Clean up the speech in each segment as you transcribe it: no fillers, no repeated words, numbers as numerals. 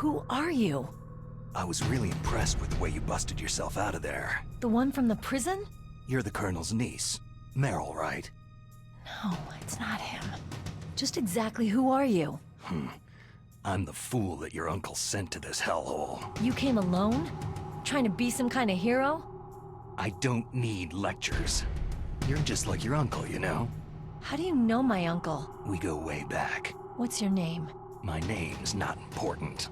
Who are you? I was really impressed with the way you busted yourself out of there. The one from the prison? You're the Colonel's niece. Meryl, right? No, it's not him. Just exactly who are you? I'm the fool that your uncle sent to this hellhole. You came alone? Trying to be some kind of hero? I don't need lectures. You're just like your uncle, you know? How do you know my uncle? We go way back. What's your name? My name's not important.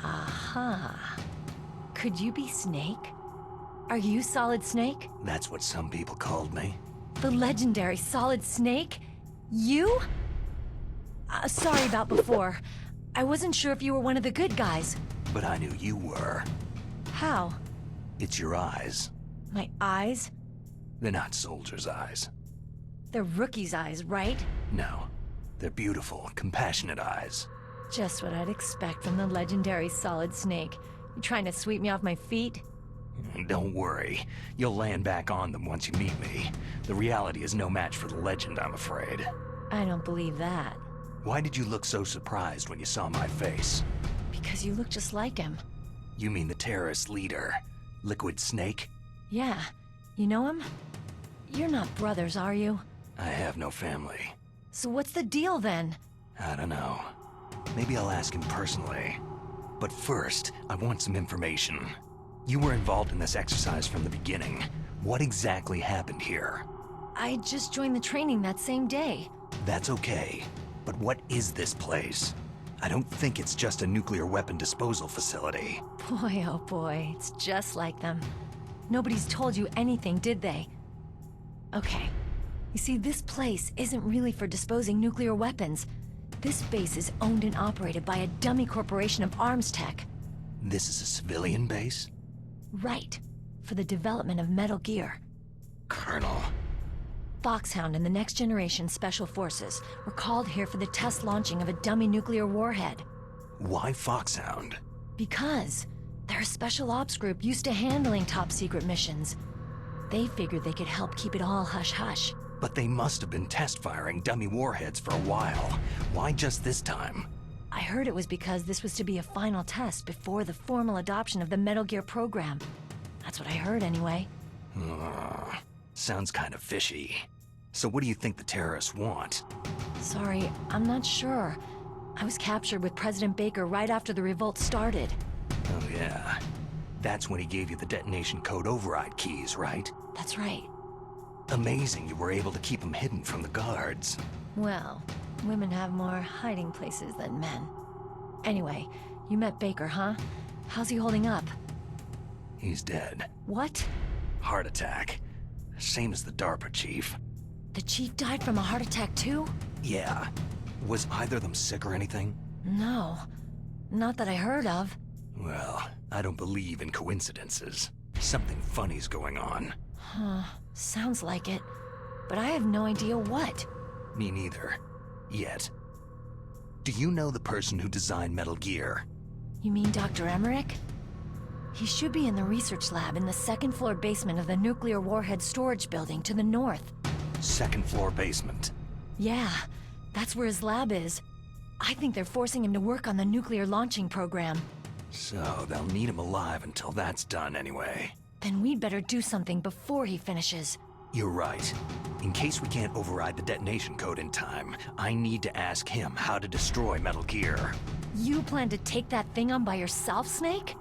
Aha. Could you be Snake? Are you Solid Snake? That's what some people called me. The legendary Solid Snake? You? Sorry about before. I wasn't sure if you were one of the good guys. But I knew you were. How? It's your eyes. My eyes? They're not soldiers' eyes. They're rookie's eyes, right? No. They're beautiful, compassionate eyes. Just what I'd expect from the legendary Solid Snake. You trying to sweep me off my feet? Don't worry. You'll land back on them once you meet me. The reality is no match for the legend, I'm afraid. I don't believe that. Why did you look so surprised when you saw my face? Because you look just like him. You mean the terrorist leader, Liquid Snake? Yeah. You know him? You're not brothers, are you? I have no family. So what's the deal then? I don't know. Maybe I'll ask him personally. But first, I want some information. You were involved in this exercise from the beginning. What exactly happened here? I just joined the training that same day. That's okay. But what is this place? I don't think it's just a nuclear weapon disposal facility. Boy, oh boy, it's just like them. Nobody's told you anything, did they? Okay. You see, this place isn't really for disposing nuclear weapons. This base is owned and operated by a dummy corporation of arms tech. This is a civilian base? Right. For the development of Metal Gear. Colonel. Foxhound and the Next Generation Special Forces were called here for the test launching of a dummy nuclear warhead. Why Foxhound? Because they're a special ops group used to handling top-secret missions. They figured they could help keep it all hush-hush. But they must have been test-firing dummy warheads for a while. Why just this time? I heard it was because this was to be a final test before the formal adoption of the Metal Gear program. That's what I heard anyway. Sounds kind of fishy. So what do you think the terrorists want? Sorry, I'm not sure. I was captured with President Baker right after the revolt started. Oh yeah. That's when he gave you the detonation code override keys, right? That's right. Amazing you were able to keep them hidden from the guards. Well, women have more hiding places than men. Anyway, you met Baker, huh? How's he holding up? He's dead. What? Heart attack. Same as the DARPA chief. The chief died from a heart attack too? Yeah. Was either of them sick or anything? No. Not that I heard of. Well, I don't believe in coincidences. Something funny's going on. Huh. Sounds like it. But I have no idea what. Me neither. Yet. Do you know the person who designed Metal Gear? You mean Dr. Emmerich? He should be in the research lab in the second-floor basement of the nuclear warhead storage building to the north. Second floor basement. Yeah, that's where his lab is. I think they're forcing him to work on the nuclear launching program. So they'll need him alive until that's done anyway. Then we'd better do something before he finishes. You're right. In case we can't override the detonation code in time, I need to ask him how to destroy Metal Gear. You plan to take that thing on by yourself, Snake?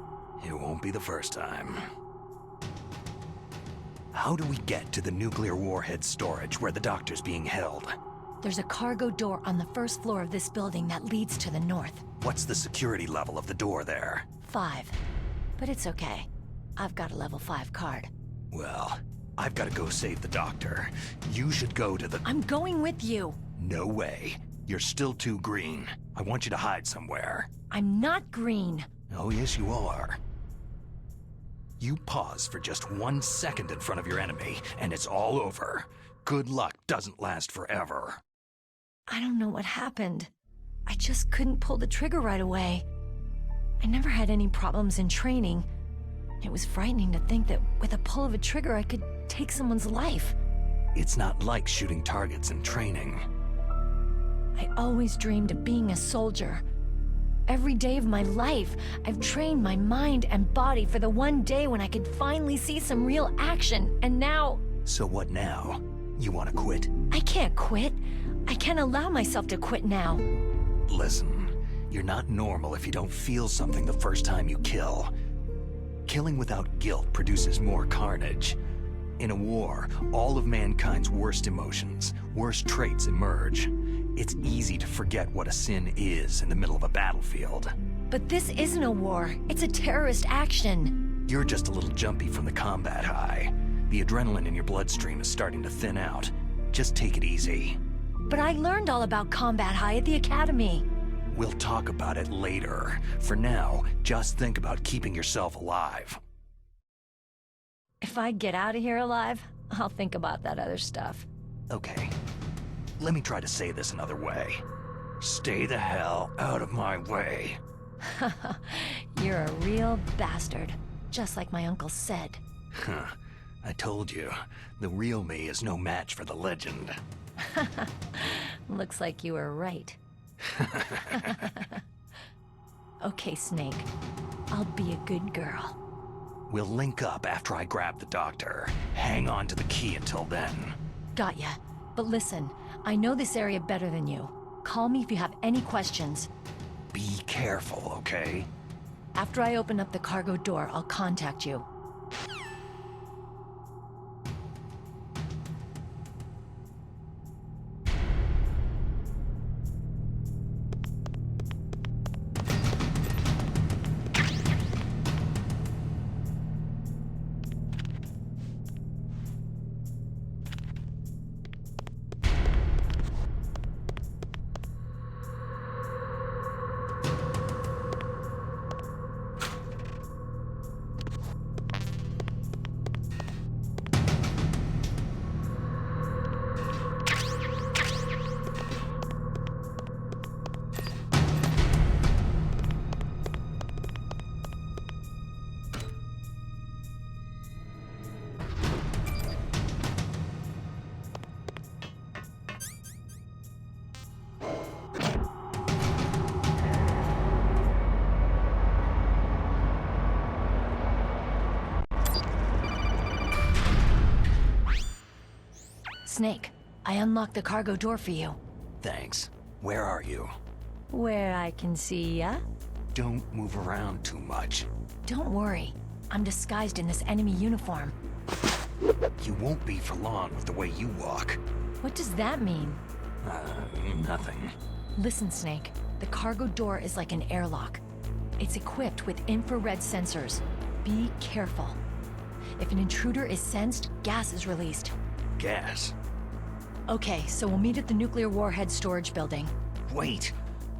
It won't be the first time. How do we get to the nuclear warhead storage where the doctor's being held? There's a cargo door on the first floor of this building that leads to the north. What's the security level of the door there? 5. But it's okay. I've got a level 5 card. Well, I've got to go save the doctor. You should go to the... I'm going with you! No way. You're still too green. I want you to hide somewhere. I'm not green. Oh, yes, you are. You pause for just 1 second in front of your enemy, and it's all over. Good luck doesn't last forever. I don't know what happened. I just couldn't pull the trigger right away. I never had any problems in training. It was frightening to think that with a pull of a trigger I could take someone's life. It's not like shooting targets in training. I always dreamed of being a soldier. Every day of my life, I've trained my mind and body for the one day when I could finally see some real action, and now... So what now? You want to quit? I can't quit. I can't allow myself to quit now. Listen, you're not normal if you don't feel something the first time you kill. Killing without guilt produces more carnage. In a war, all of mankind's worst emotions, worst traits emerge. It's easy to forget what a sin is in the middle of a battlefield. But this isn't a war. It's a terrorist action. You're just a little jumpy from the combat high. The adrenaline in your bloodstream is starting to thin out. Just take it easy. But I learned all about combat high at the academy. We'll talk about it later. For now, just think about keeping yourself alive. If I get out of here alive, I'll think about that other stuff. Okay. Let me try to say this another way. Stay the hell out of my way. You're a real bastard, just like my uncle said. Huh. I told you, the real me is no match for the legend. Looks like you were right. Okay, Snake. I'll be a good girl. We'll link up after I grab the doctor. Hang on to the key until then. Got ya. But listen, I know this area better than you. Call me if you have any questions. Be careful, okay? After I open up the cargo door, I'll contact you. Snake, I unlocked the cargo door for you. Thanks. Where are you? Where I can see ya? Don't move around too much. Don't worry. I'm disguised in this enemy uniform. You won't be for long with the way you walk. What does that mean? Nothing. Listen, Snake. The cargo door is like an airlock. It's equipped with infrared sensors. Be careful. If an intruder is sensed, gas is released. Gas? Okay, so we'll meet at the nuclear warhead storage building. Wait!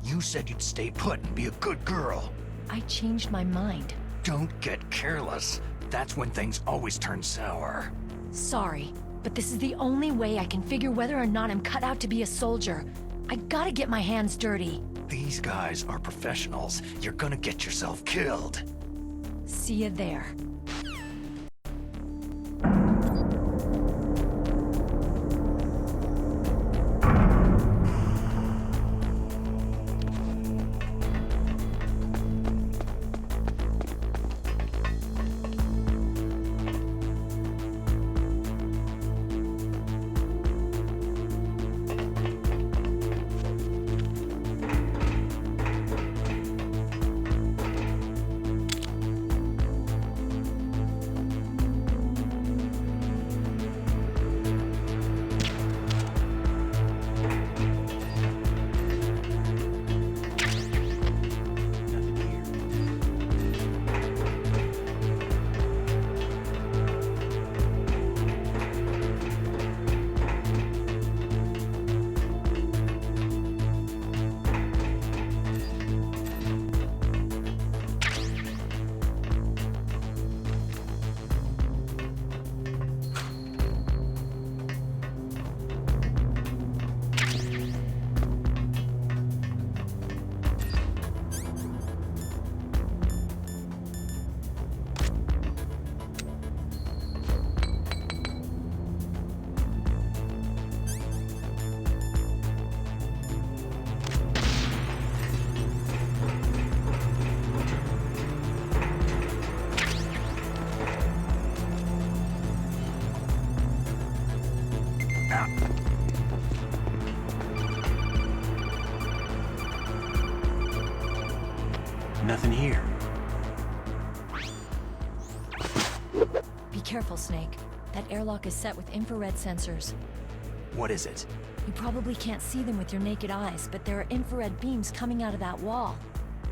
You said you'd stay put and be a good girl. I changed my mind. Don't get careless. That's when things always turn sour. Sorry, but this is the only way I can figure whether or not I'm cut out to be a soldier. I gotta get my hands dirty. These guys are professionals. You're gonna get yourself killed. See you there. careful, Snake. That airlock is set with infrared sensors. What is it? You probably can't see them with your naked eyes, but there are infrared beams coming out of that wall.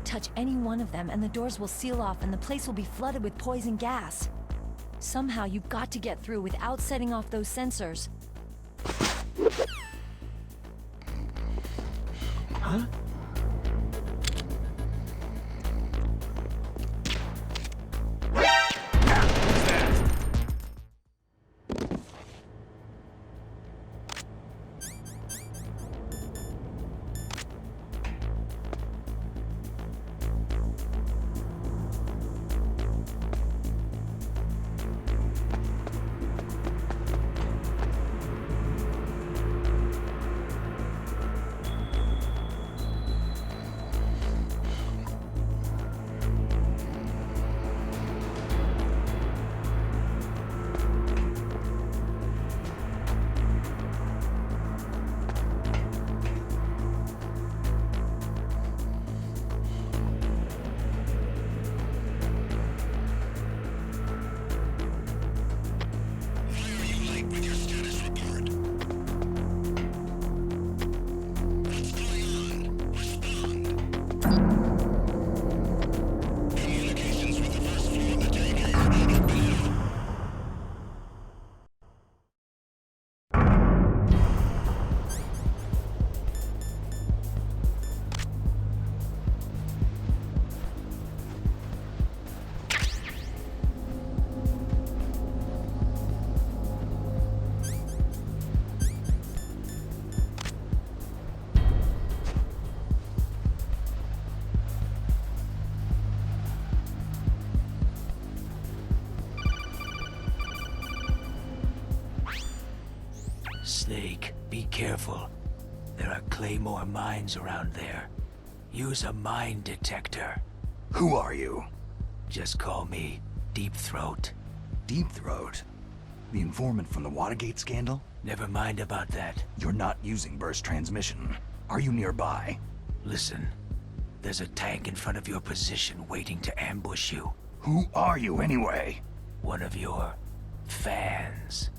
Touch any one of them and the doors will seal off and the place will be flooded with poison gas. Somehow you've got to get through without setting off those sensors. Huh? Snake, be careful. There are Claymore mines around there. Use a mine detector. Who are you? Just call me Deep Throat. Deep Throat? The informant from the Watergate scandal? Never mind about that. You're not using burst transmission. Are you nearby? Listen, there's a tank in front of your position waiting to ambush you. Who are you anyway? One of your fans.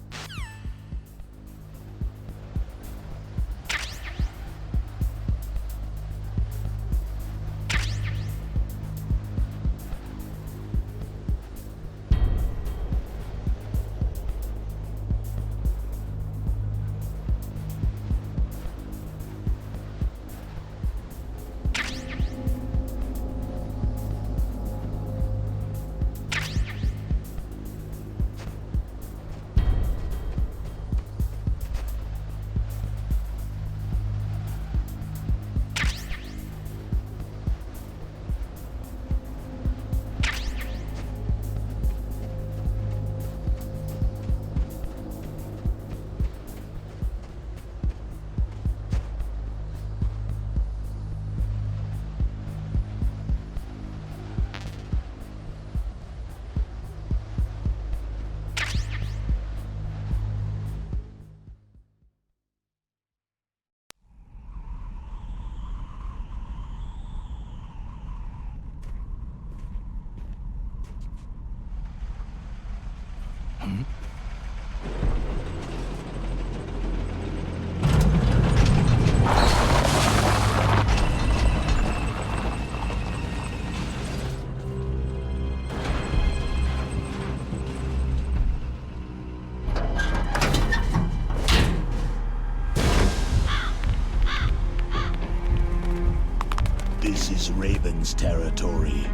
This is Raven's territory.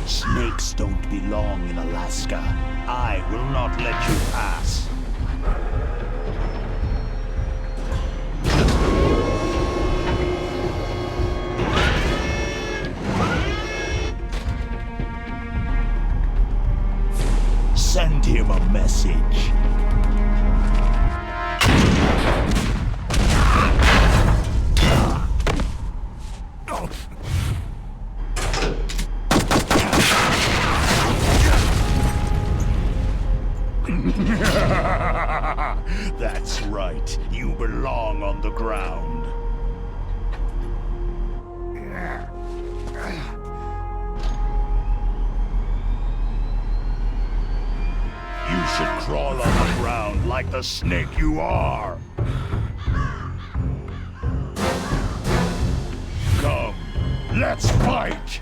Snakes don't belong in Alaska. I will not let you pass. Send him a message. That's right. You belong on the ground. crawl on the ground like the snake you are. Come, let's fight!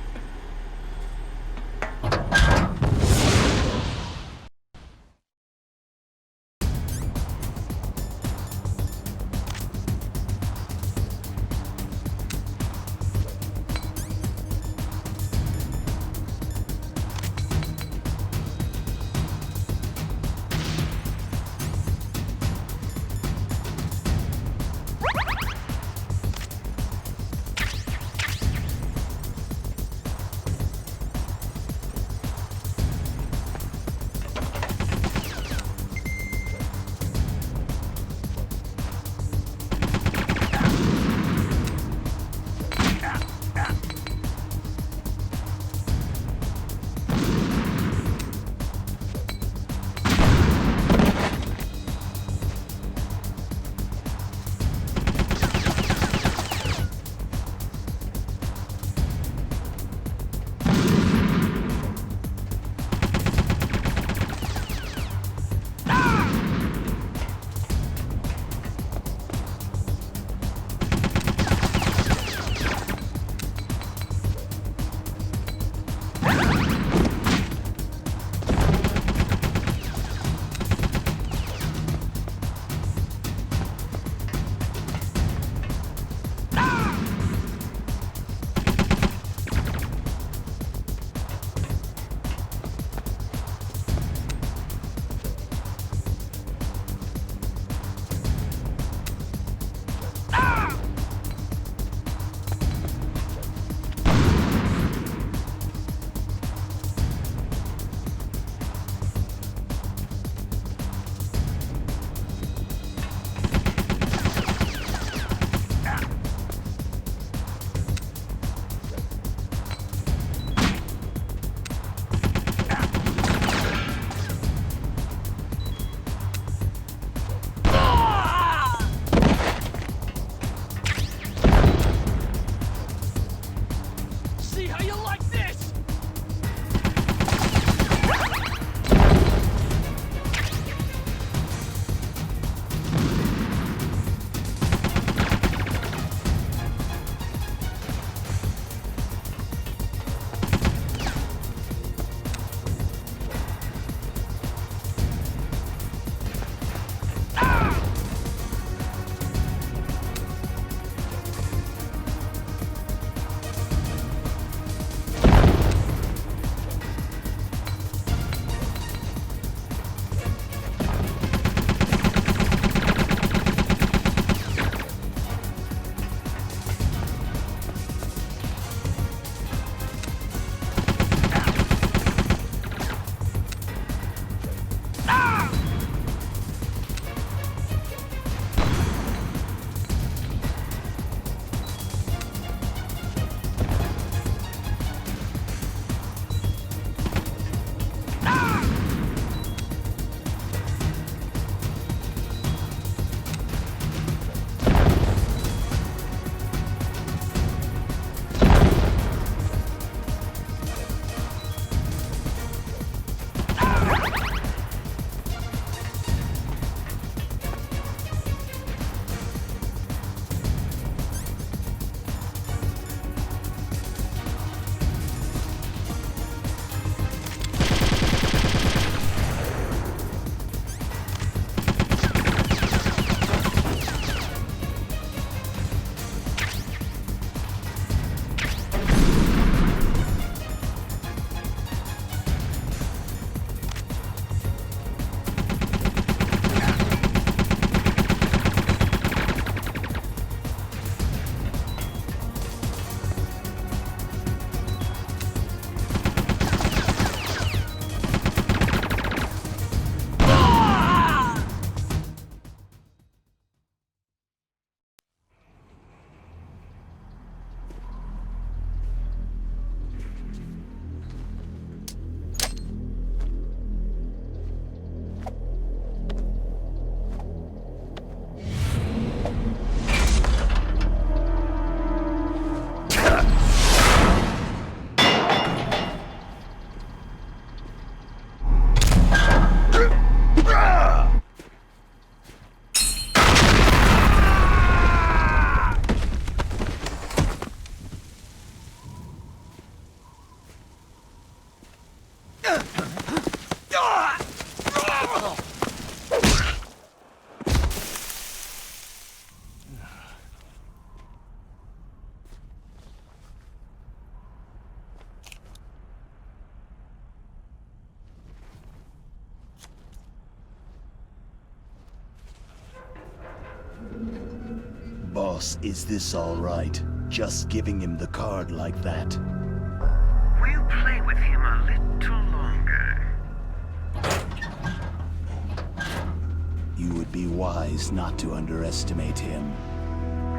Boss, is this all right? Just giving him the card like that? We'll play with him a little longer. You would be wise not to underestimate him.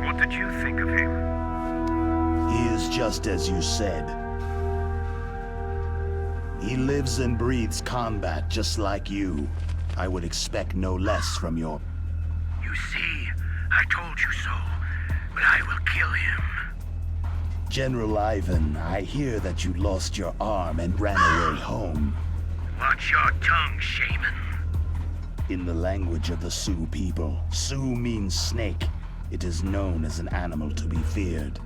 What did you think of him? He is just as you said. He lives and breathes combat just like you. I would expect no less from your... You see, I told you so, but I will kill him. General Ivan, I hear that you lost your arm and ran away home. Watch your tongue, shaman. In the language of the Sioux people, Sioux means snake. It is known as an animal to be feared.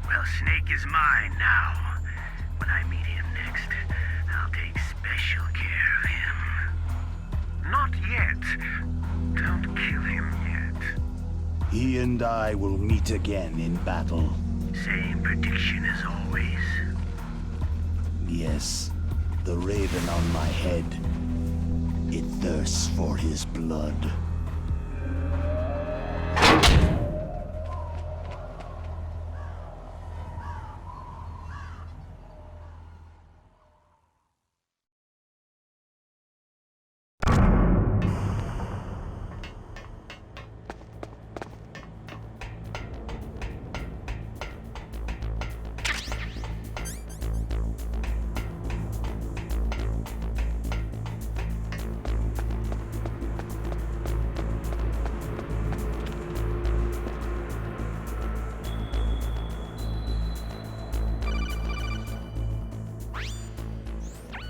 Well, Snake is mine now. When I meet him next, I'll take special care of him. Not yet. Don't kill him yet. He and I will meet again in battle. Same prediction as always. Yes, the raven on my head. It thirsts for his blood.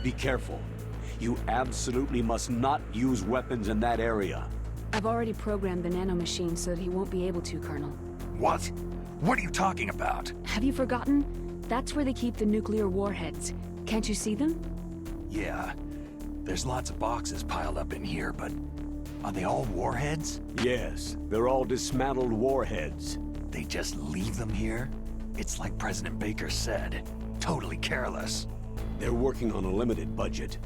Be careful. You absolutely must not use weapons in that area. I've already programmed the nanomachine so that he won't be able to, Colonel. What? What are you talking about? Have you forgotten? That's where they keep the nuclear warheads. Can't you see them? Yeah. There's lots of boxes piled up in here, but are they all warheads? Yes, they're all dismantled warheads. They just leave them here? It's like President Baker said. Totally careless. They're working on a limited budget.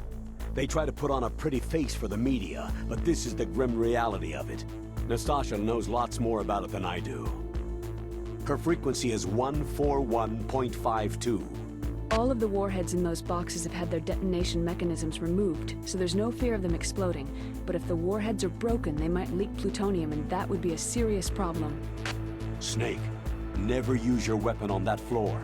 They try to put on a pretty face for the media, but this is the grim reality of it. Nastasha knows lots more about it than I do. Her frequency is 141.52. All of the warheads in those boxes have had their detonation mechanisms removed, so there's no fear of them exploding. But if the warheads are broken, they might leak plutonium, and that would be a serious problem. Snake, never use your weapon on that floor.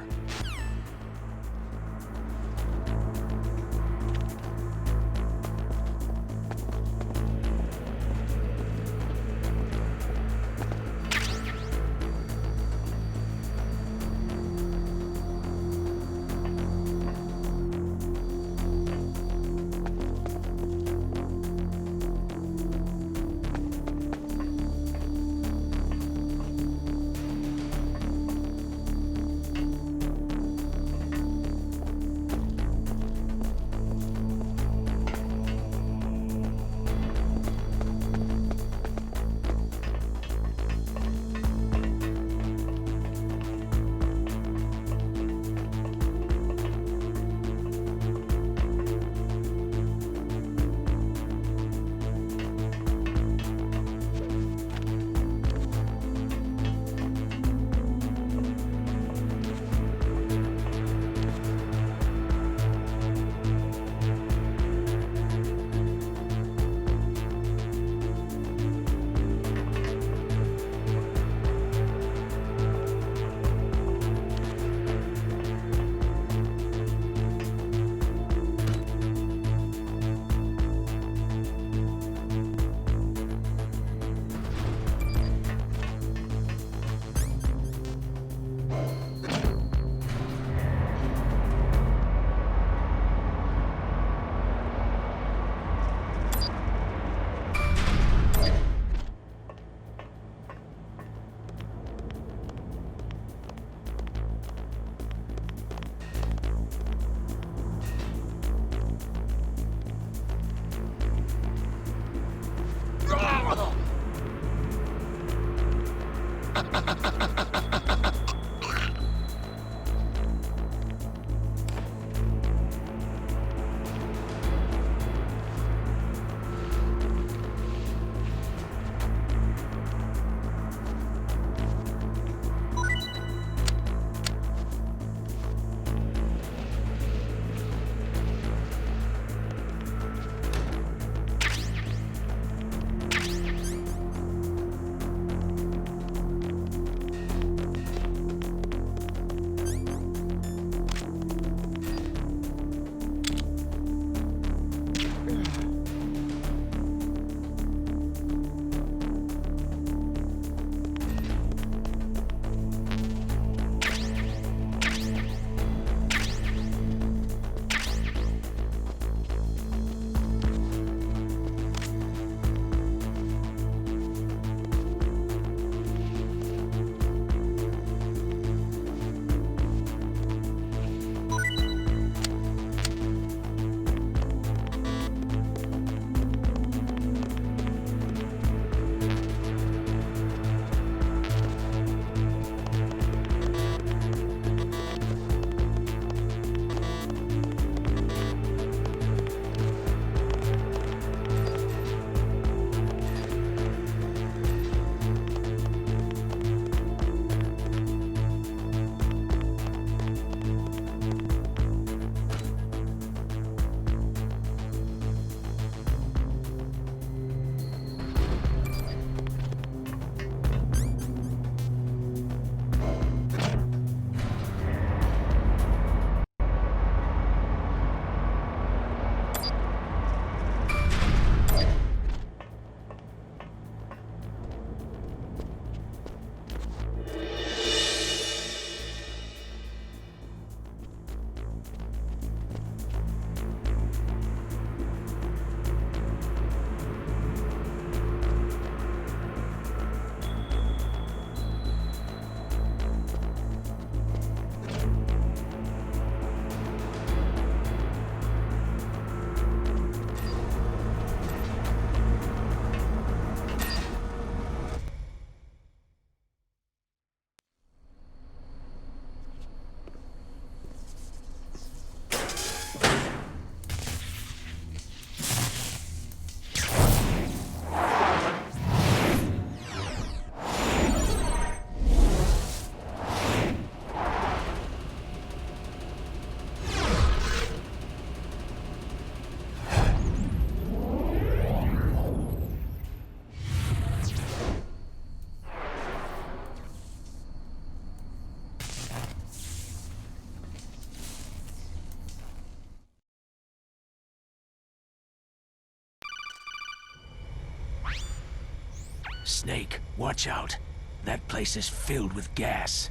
Snake, watch out. That place is filled with gas.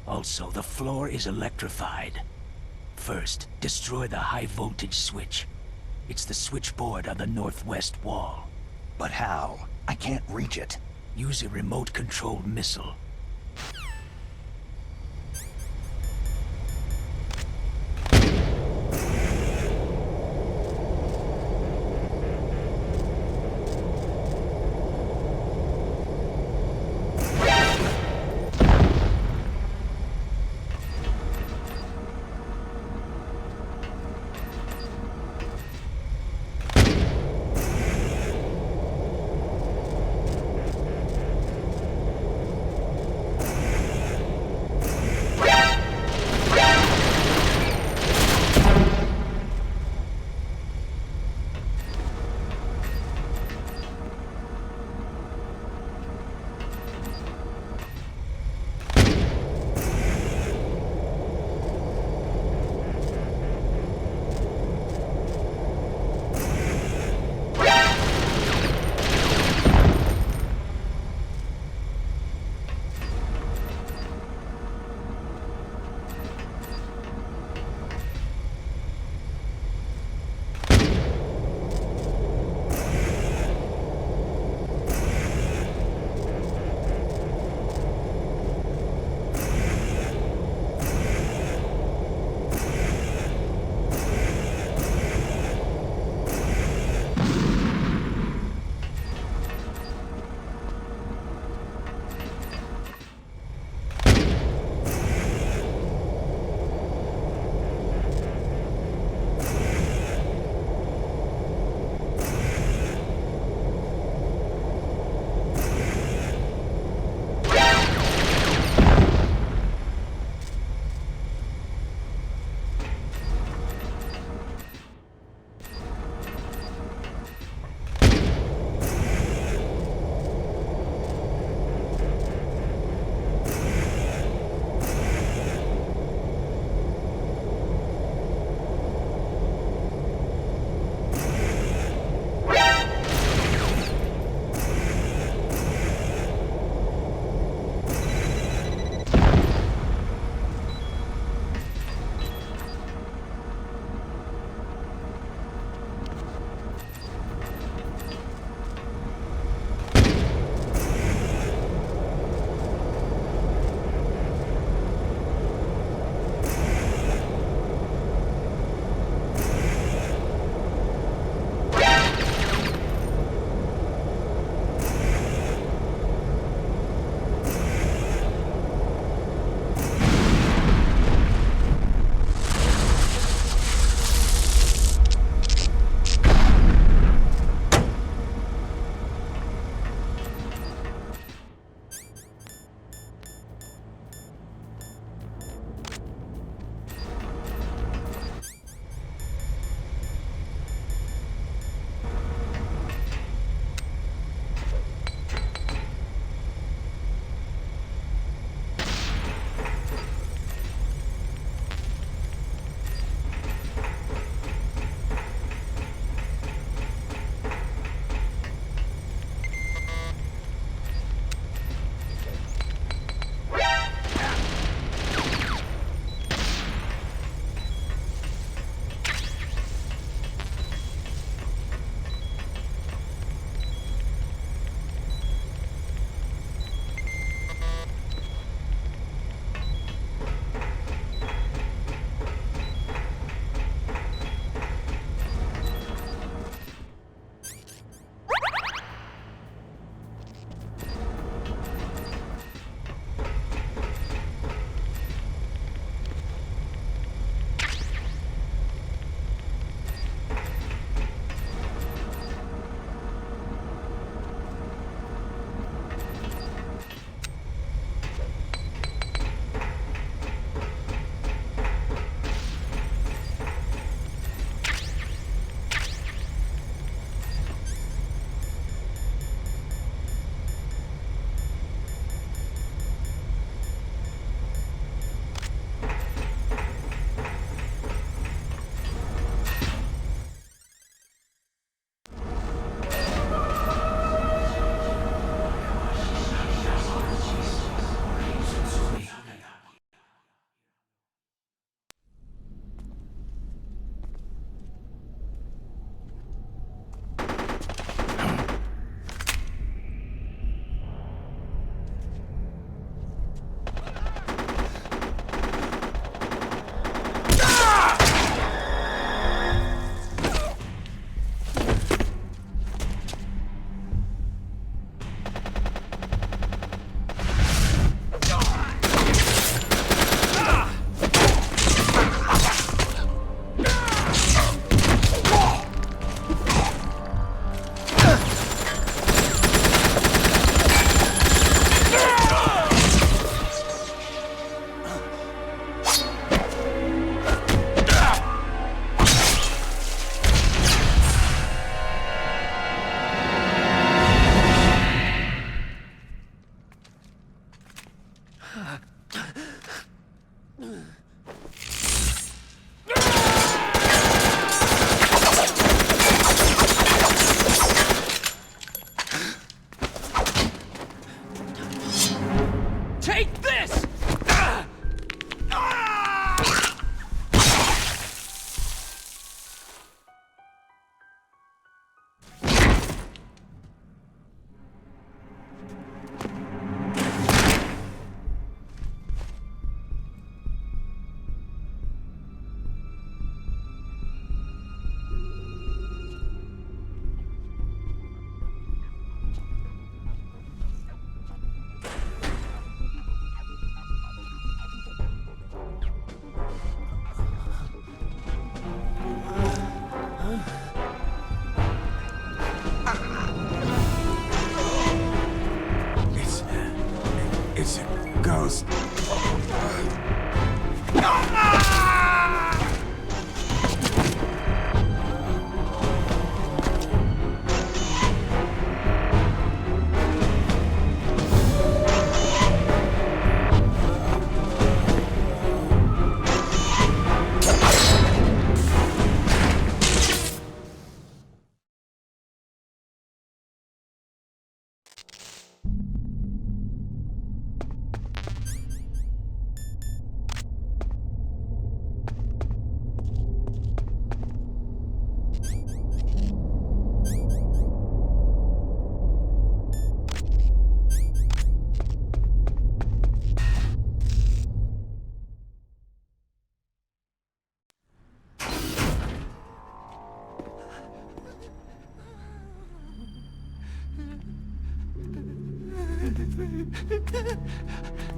Also, the floor is electrified. First, destroy the high-voltage switch. It's the switchboard on the northwest wall. But how? I can't reach it. Use a remote-controlled missile.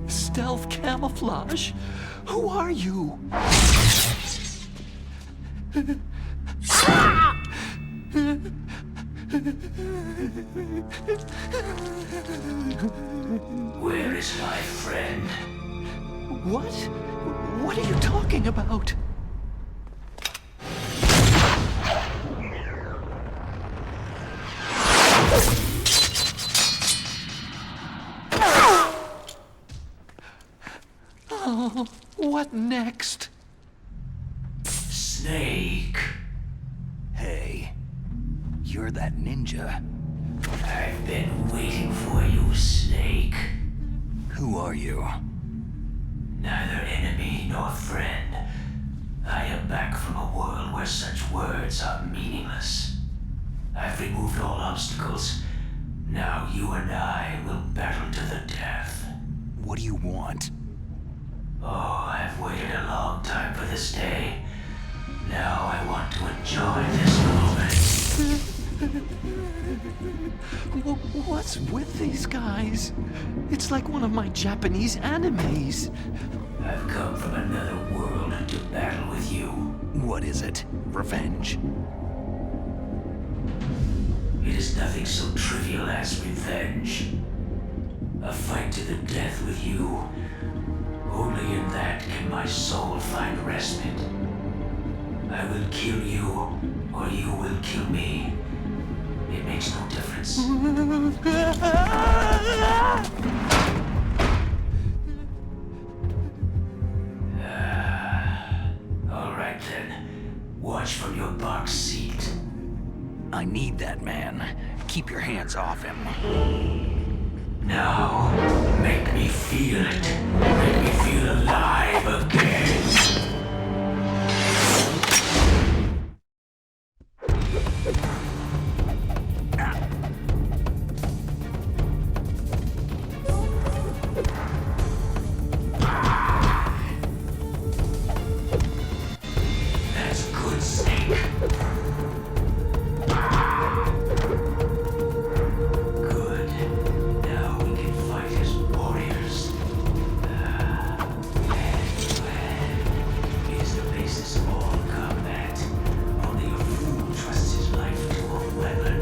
Stealth camouflage? Who are you? Where is my friend? What? What are you talking about? Oh, what next? Snake. Hey, you're that ninja. I've been waiting for you, Snake. Who are you? Neither enemy nor friend. I am back from a world where such words are meaningless. I've removed all obstacles. Now you and I will battle to the death. What do you want? Oh, I've waited a long time for this day. Now I want to enjoy this moment. What's with these guys? It's like one of my Japanese animes. I've come from another world to battle with you. What is it? Revenge? It is nothing so trivial as revenge. A fight to the death with you. Only in that can my soul find respite. I will kill you, or you will kill me. It makes no difference. All right then. Watch from your box seat. I need that man. Keep your hands off him. Now, make me feel it. Make me feel alive again. That's good, Snake. Good. Now we can fight as warriors. It is the basis of all combat. Only a fool trusts his life to a weapon.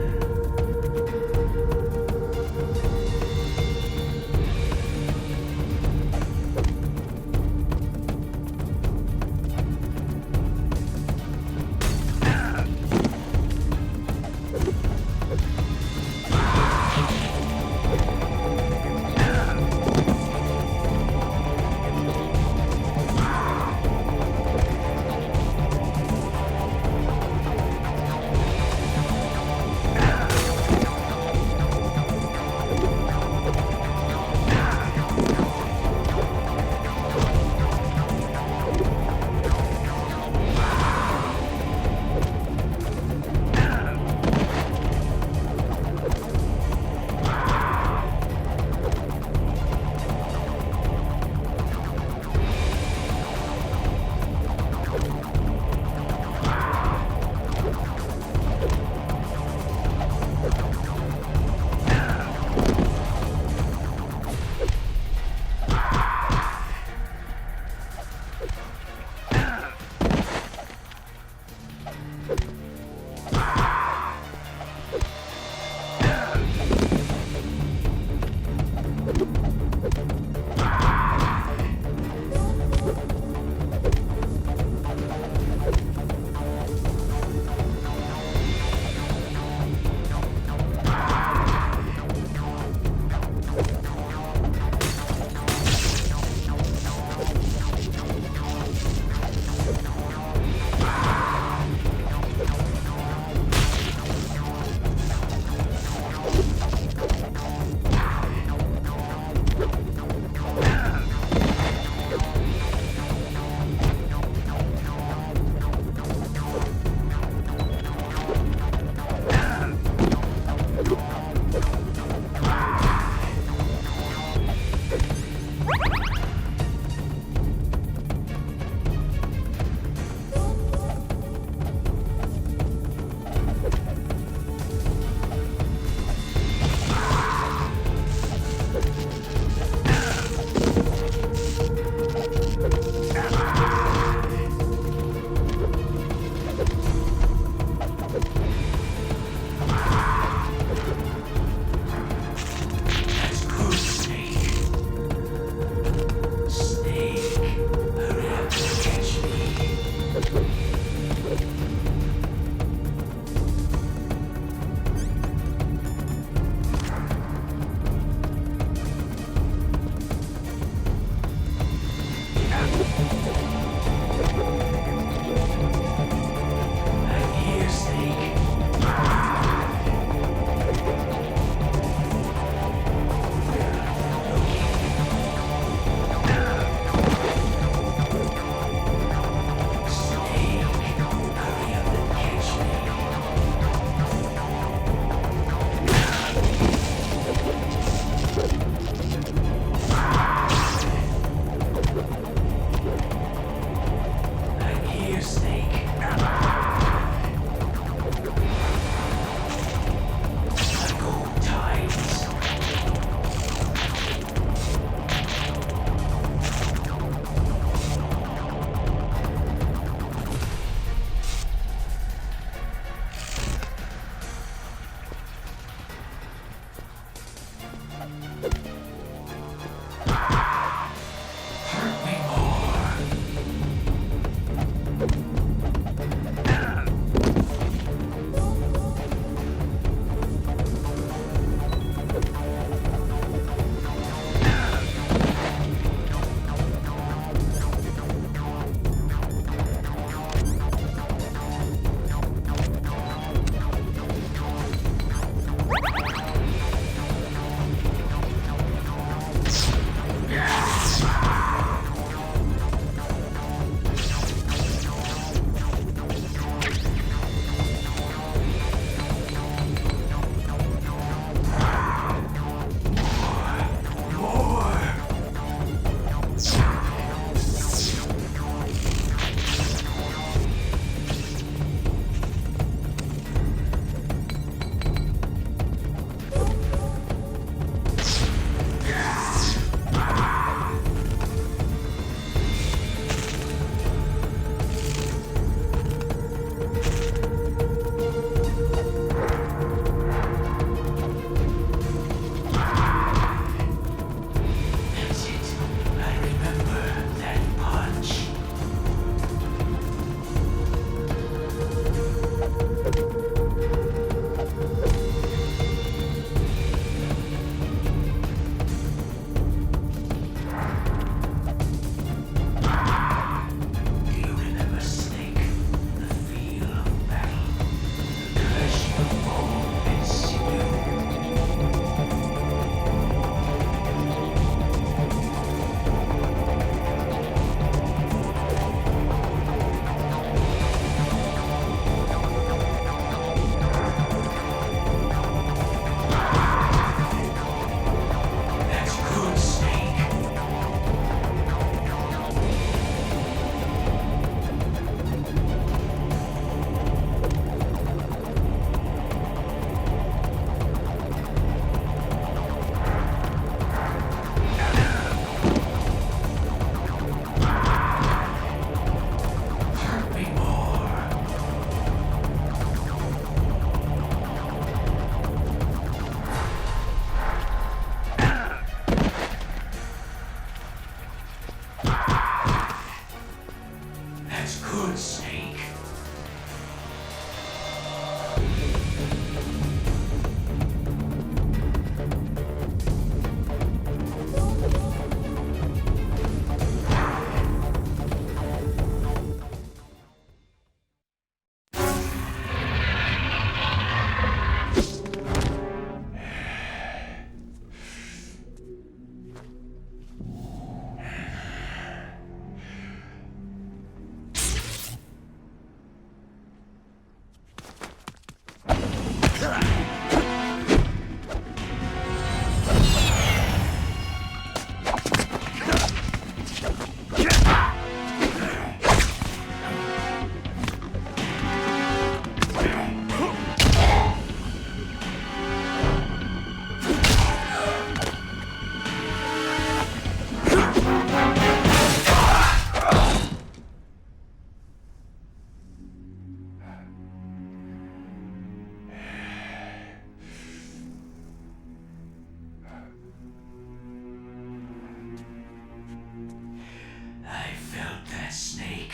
I felt that snake.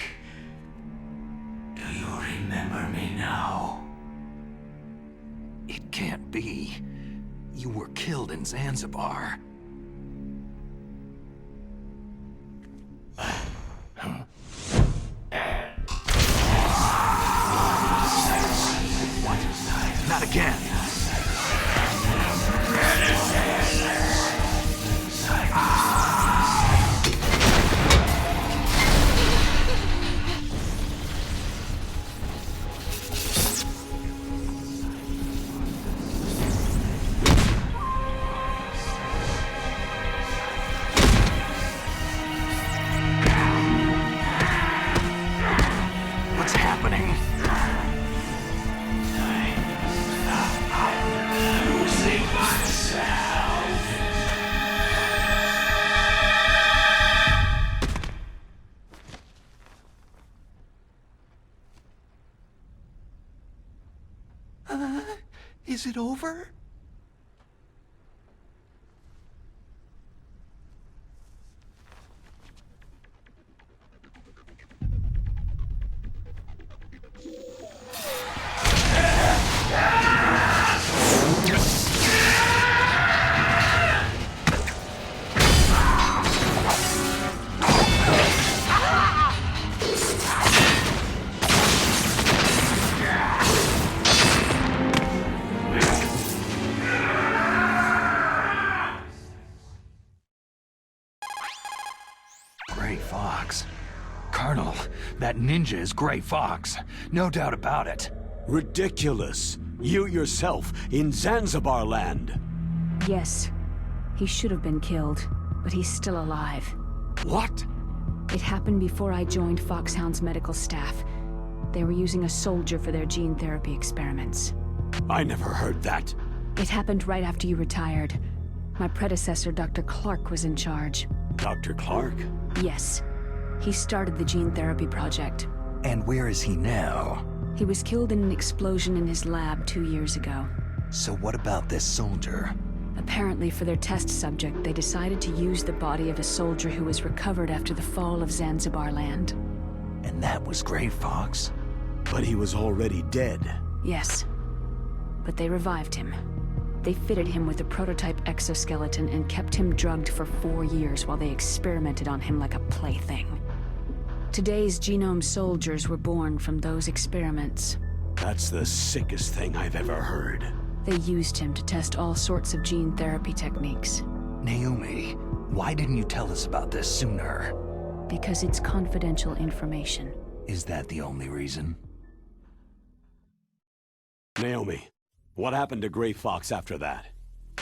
Do you remember me now? It can't be. You were killed in Zanzibar. Not again. What's happening? Is it over? Gray Fox. Colonel, that ninja is Gray Fox. No doubt about it. Ridiculous. You yourself in Zanzibar land. Yes. He should have been killed, but he's still alive. What? It happened before I joined Foxhound's medical staff. They were using a soldier for their gene therapy experiments. I never heard that. It happened right after you retired. My predecessor, Dr. Clark, was in charge. Dr. Clark? Yes. He started the gene therapy project. And where is he now? He was killed in an explosion in his lab 2 years ago. So what about this soldier? Apparently, for their test subject, they decided to use the body of a soldier who was recovered after the fall of Zanzibar land. And that was Gray Fox? But he was already dead. Yes. But they revived him. They fitted him with a prototype exoskeleton and kept him drugged for 4 years while they experimented on him like a plaything. Today's genome soldiers were born from those experiments. That's the sickest thing I've ever heard. They used him to test all sorts of gene therapy techniques. Naomi, why didn't you tell us about this sooner? Because it's confidential information. Is that the only reason? Naomi, what happened to Gray Fox after that?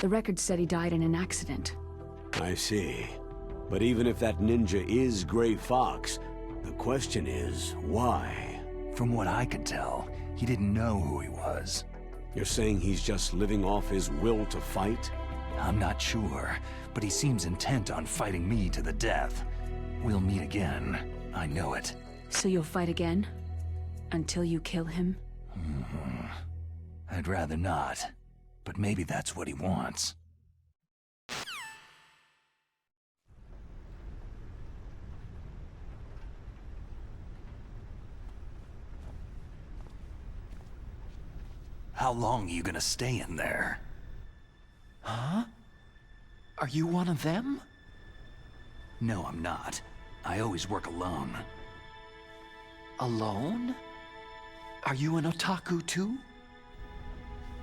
The record said he died in an accident. I see. But even if that ninja is Gray Fox, the question is, why? From what I could tell, he didn't know who he was. You're saying he's just living off his will to fight? I'm not sure, but he seems intent on fighting me to the death. We'll meet again. I know it. So you'll fight again? Until you kill him? I'd rather not, but maybe that's what he wants. How long are you gonna stay in there? Huh? Are you one of them? No, I'm not. I always work alone. Alone? Are you an otaku too?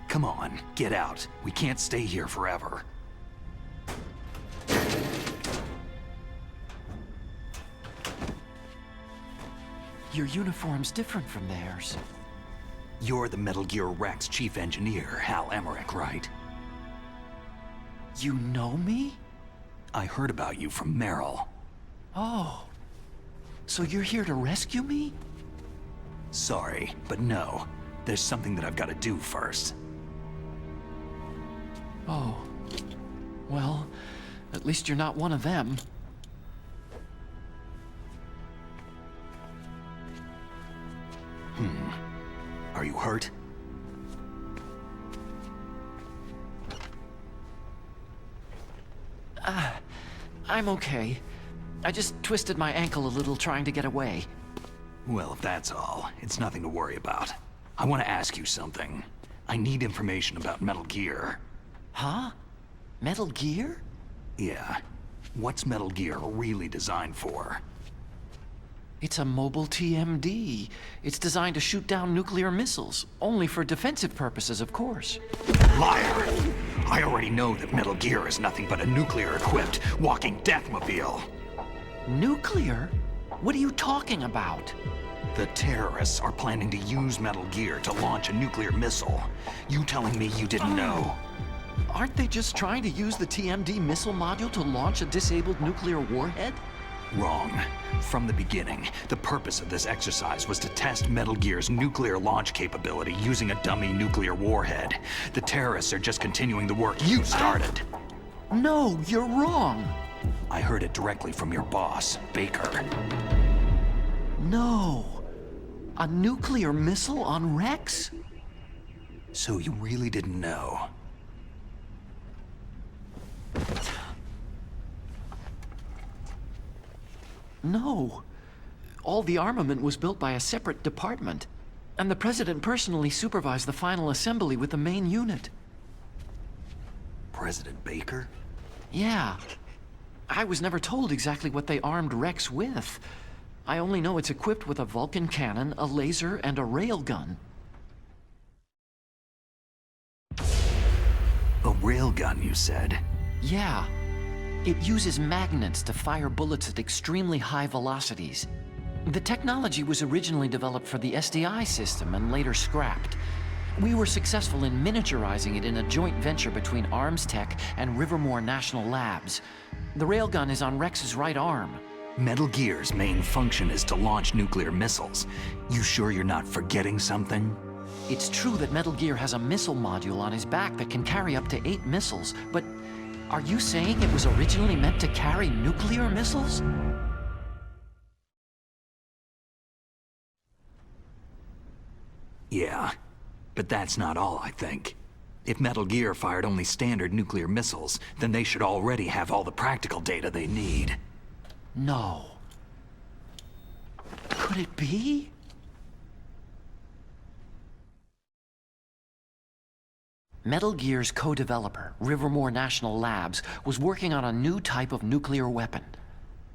Come on, get out. We can't stay here forever. Your uniform's different from theirs. You're the Metal Gear Rex chief engineer, Hal Emmerich, right? You know me? I heard about you from Meryl. Oh. So you're here to rescue me? Sorry, but no. There's something that I've got to do first. Oh. Well, at least you're not one of them. Are you hurt? I'm okay. I just twisted my ankle a little trying to get away. Well, if that's all, it's nothing to worry about. I want to ask you something. I need information about Metal Gear. Huh? Metal Gear? Yeah. What's Metal Gear really designed for? It's a mobile TMD. It's designed to shoot down nuclear missiles. Only for defensive purposes, of course. Liar! I already know that Metal Gear is nothing but a nuclear-equipped walking deathmobile. Nuclear? What are you talking about? The terrorists are planning to use Metal Gear to launch a nuclear missile. You telling me you didn't know? Aren't they just trying to use the TMD missile module to launch a disabled nuclear warhead? Wrong. From the beginning, the purpose of this exercise was to test Metal Gear's nuclear launch capability using a dummy nuclear warhead. The terrorists are just continuing the work you started. No, you're wrong. I heard it directly from your boss, Baker. No. A nuclear missile on Rex? So you really didn't know? No. All the armament was built by a separate department, and the President personally supervised the final assembly with the main unit. President Baker? Yeah. I was never told exactly what they armed Rex with. I only know it's equipped with a Vulcan cannon, a laser, and a railgun. A railgun, you said? Yeah. It uses magnets to fire bullets at extremely high velocities. The technology was originally developed for the SDI system and later scrapped. We were successful in miniaturizing it in a joint venture between Arms Tech and Rivermore National Labs. The railgun is on Rex's right arm. Metal Gear's main function is to launch nuclear missiles. You sure you're not forgetting something? It's true that Metal Gear has a missile module on his back that can carry up to 8 missiles, but are you saying it was originally meant to carry nuclear missiles? Yeah, but that's not all, I think. If Metal Gear fired only standard nuclear missiles, then they should already have all the practical data they need. No. Could it be? Metal Gear's co-developer, Rivermore National Labs, was working on a new type of nuclear weapon.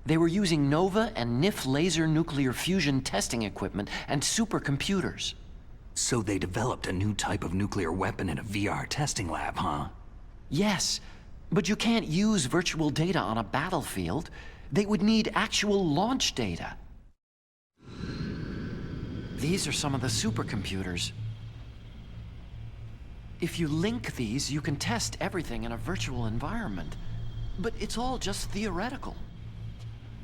They were using NOVA and NIF laser nuclear fusion testing equipment and supercomputers. So they developed a new type of nuclear weapon in a VR testing lab, huh? Yes, but you can't use virtual data on a battlefield. They would need actual launch data. These are some of the supercomputers. If you link these, you can test everything in a virtual environment. But it's all just theoretical.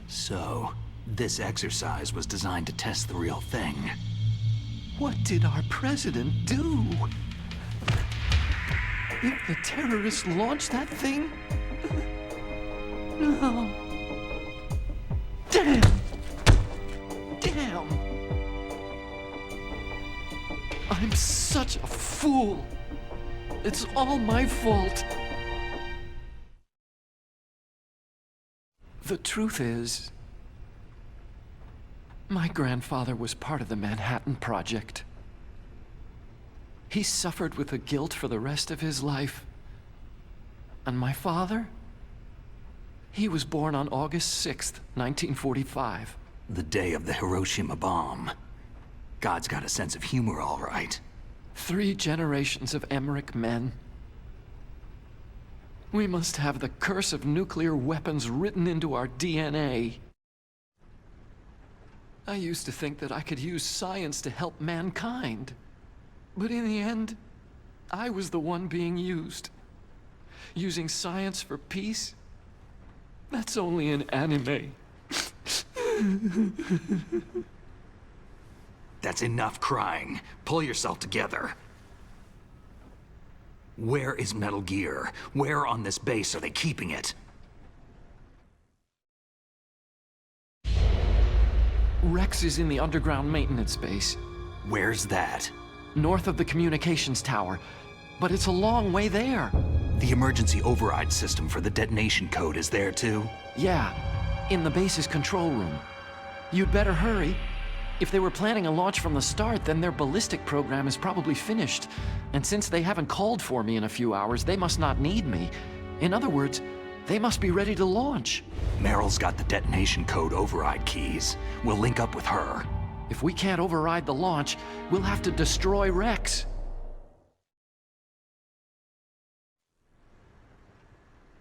So, this exercise was designed to test the real thing. What did our president do? If the terrorists launched that thing? No. Damn! Damn! I'm such a fool. It's all my fault. The truth is, my grandfather was part of the Manhattan Project. He suffered with the guilt for the rest of his life. And my father? He was born on August 6th, 1945. The day of the Hiroshima bomb. God's got a sense of humor, all right. 3 generations of Emmerich men. We must have the curse of nuclear weapons written into our DNA. I used to think that I could use science to help mankind. But in the end, I was the one being used. Using science for peace? That's only in anime. That's enough crying. Pull yourself together. Where is Metal Gear? Where on this base are they keeping it? Rex is in the underground maintenance base, Where's that? north of the communications tower, but it's a long way there. The emergency override system for the detonation code is there too? Yeah, in the base's control room. You'd better hurry. If they were planning a launch from the start, then their ballistic program is probably finished. And since they haven't called for me in a few hours, they must not need me. In other words, they must be ready to launch. Meryl's got the detonation code override keys. We'll link up with her. If we can't override the launch, we'll have to destroy Rex.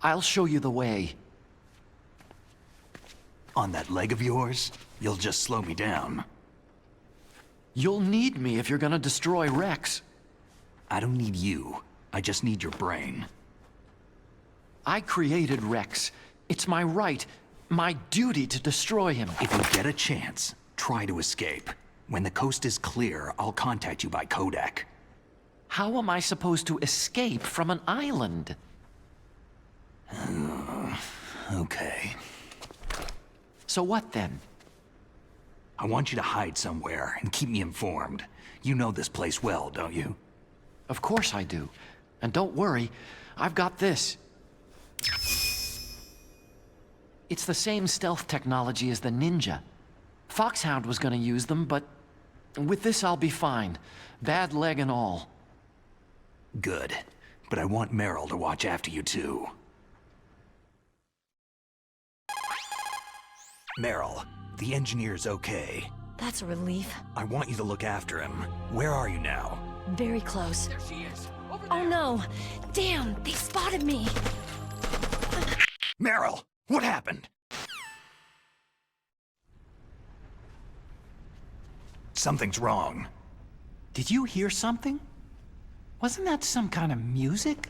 I'll show you the way. On that leg of yours, you'll just slow me down. You'll need me if you're gonna destroy Rex. I don't need you. I just need your brain. I created Rex. It's my right, my duty to destroy him. If you get a chance, try to escape. When the coast is clear, I'll contact you by codec. How am I supposed to escape from an island? Okay. So what then? I want you to hide somewhere and keep me informed. You know this place well, don't you? Of course I do. And don't worry, I've got this. It's the same stealth technology as the Ninja. Foxhound was gonna use them, but with this I'll be fine. Bad leg and all. Good. But I want Meryl to watch after you too. Meryl, the engineer's okay. That's a relief. I want you to look after him. Where are you now? Very close. There she is. Over Oh there. no! Damn, they spotted me! Meryl, what happened? Something's wrong. Did you hear something? Wasn't that some kind of music?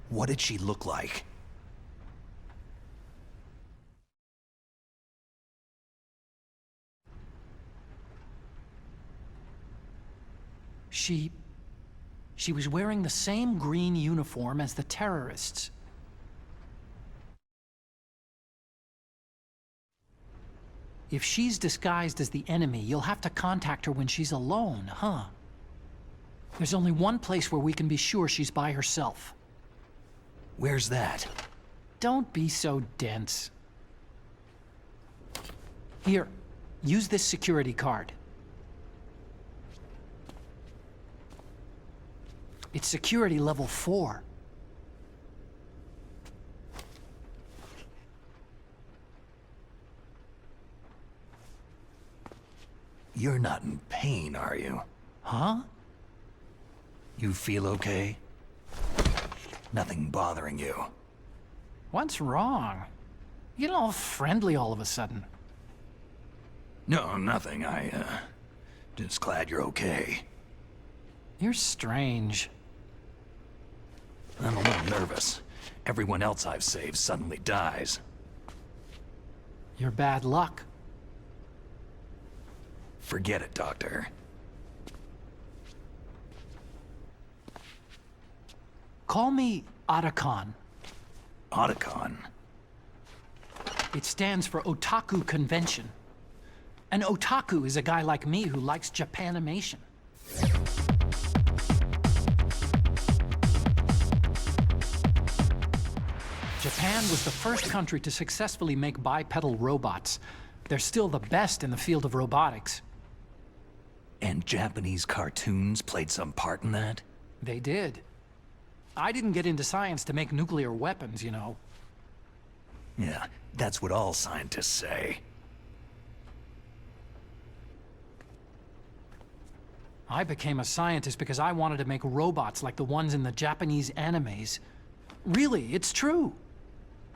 What did she look like? She was wearing the same green uniform as the terrorists. If she's disguised as the enemy, you'll have to contact her when she's alone, huh? There's only one place where we can be sure she's by herself. Where's that? Don't be so dense. Here, use this security card. It's security level 4. You're not in pain, are you? Huh? You feel okay? Nothing bothering you? What's wrong? You get all friendly all of a sudden. No, nothing. Just glad you're okay. You're strange. I'm a little nervous. Everyone else I've saved suddenly dies. You're bad luck. Forget it, Doctor. Call me Otacon. Otacon? It stands for Otaku Convention. An otaku is a guy like me who likes Japanimation. Japan was the first country to successfully make bipedal robots. They're still the best in the field of robotics. And Japanese cartoons played some part in that? They did. I didn't get into science to make nuclear weapons, you know. Yeah, that's what all scientists say. I became a scientist because I wanted to make robots like the ones in the Japanese animes. Really, it's true.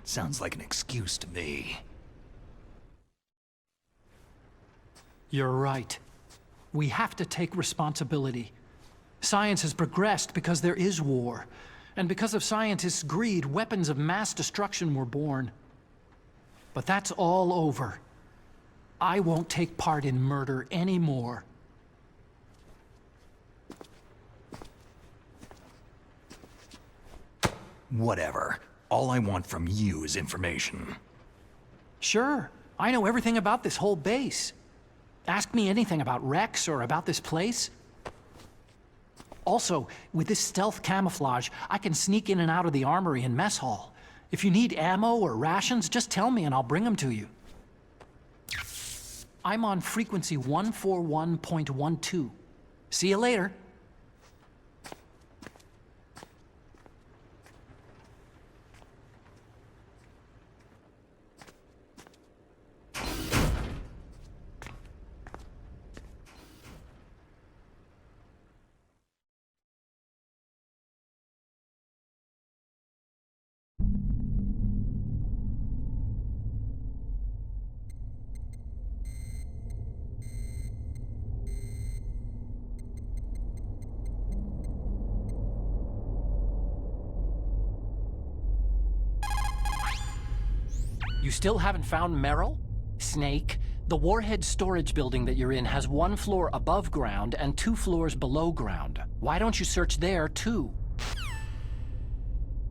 Sounds like an excuse to me. You're right. We have to take responsibility. Science has progressed because there is war. And because of scientists' greed, weapons of mass destruction were born. But that's all over. I won't take part in murder anymore. Whatever. All I want from you is information. Sure, I know everything about this whole base. Ask me anything about Rex or about this place. Also, with this stealth camouflage, I can sneak in and out of the armory and mess hall. If you need ammo or rations, just tell me and I'll bring them to you. I'm on frequency 141.12. See you later. You still haven't found Merrill? Snake, the warhead storage building that you're in has 1 floor above ground and 2 floors below ground. Why don't you search there, too?